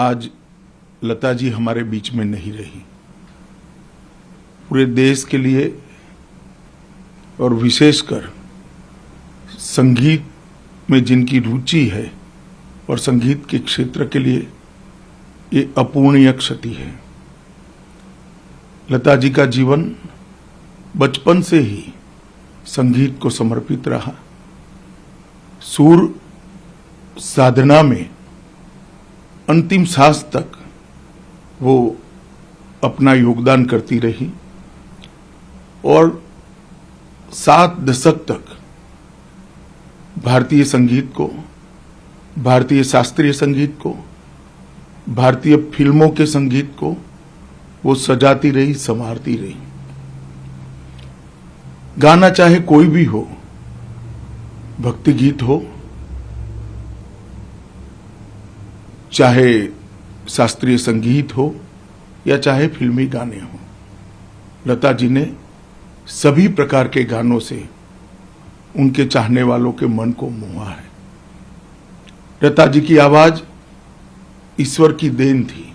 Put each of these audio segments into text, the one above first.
आज लता जी हमारे बीच में नहीं रही। पूरे देश के लिए और विशेषकर संगीत में जिनकी रुचि है और संगीत के क्षेत्र के लिए ये अपूर्णीय क्षति है। लता जी का जीवन बचपन से ही संगीत को समर्पित रहा। सुर साधना में अंतिम सांस तक वो अपना योगदान करती रही और 7 दशक तक भारतीय संगीत को, भारतीय शास्त्रीय संगीत को, भारतीय फिल्मों के संगीत को वो सजाती रही, संवारती रही। गाना चाहे कोई भी हो, भक्ति गीत हो, चाहे शास्त्रीय संगीत हो या चाहे फिल्मी गाने हो, लता जी ने सभी प्रकार के गानों से उनके चाहने वालों के मन को मोहा है। लता जी की आवाज ईश्वर की देन थी।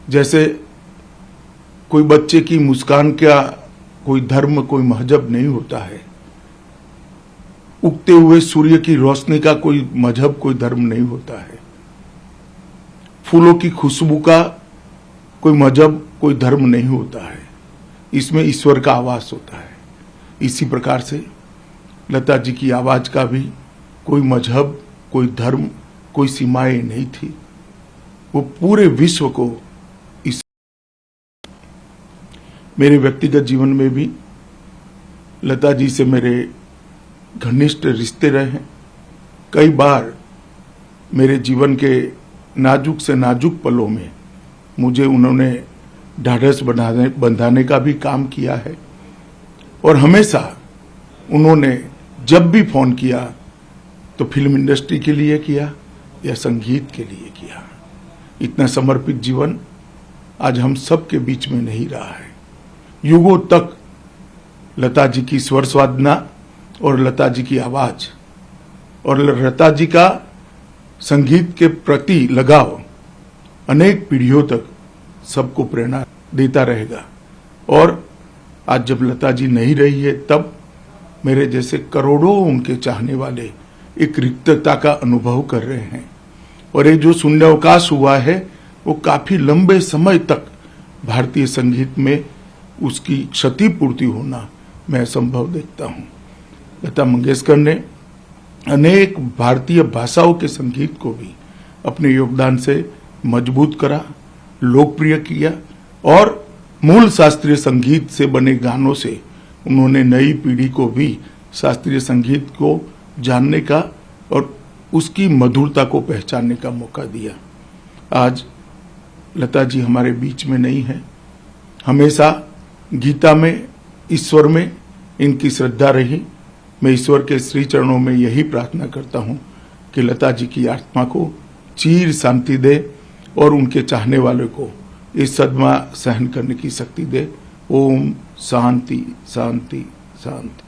जैसे कोई बच्चे की मुस्कान का कोई धर्म, कोई मजहब नहीं होता है, उगते हुए सूर्य की रोशनी का कोई मजहब, कोई धर्म नहीं होता है, फूलों की खुशबू का कोई मजहब, कोई धर्म नहीं होता है, इसमें ईश्वर का आवास होता है। इसी प्रकार से लता जी की आवाज का भी कोई मजहब, कोई धर्म, कोई सीमाएं नहीं थी। वो पूरे विश्व को मेरे व्यक्तिगत जीवन में भी लता जी से मेरे घनिष्ठ रिश्ते रहे हैं। कई बार मेरे जीवन के नाजुक से नाजुक पलों में मुझे उन्होंने ढाढ़स बंधाने का भी काम किया है और हमेशा उन्होंने जब भी फोन किया तो फिल्म इंडस्ट्री के लिए किया या संगीत के लिए किया। इतना समर्पित जीवन आज हम सब के बीच में नहीं रहा है। युगों तक लता जी की स्वर साधना और लता जी की आवाज और लता जी का संगीत के प्रति लगाव अनेक पीढ़ियों तक सबको प्रेरणा देता रहेगा। और आज जब लता जी नहीं रही है, तब मेरे जैसे करोड़ों उनके चाहने वाले एक रिक्तता का अनुभव कर रहे हैं। और ये जो शून्यावकाश हुआ है वो काफी लंबे समय तक भारतीय संगीत में उसकी क्षतिपूर्ति होना मैं असंभव देखता हूं। लता मंगेशकर ने अनेक भारतीय भाषाओं के संगीत को भी अपने योगदान से मजबूत करा, लोकप्रिय किया और मूल शास्त्रीय संगीत से बने गानों से उन्होंने नई पीढ़ी को भी शास्त्रीय संगीत को जानने का और उसकी मधुरता को पहचानने का मौका दिया। आज लता जी हमारे बीच में नहीं है। हमेशा गीता में, ईश्वर में इनकी श्रद्धा रही। मैं ईश्वर के श्री चरणों में यही प्रार्थना करता हूं कि लता जी की आत्मा को चीर शांति दे और उनके चाहने वालों को इस सदमा सहन करने की शक्ति दे। ओम शांति शांति शांति।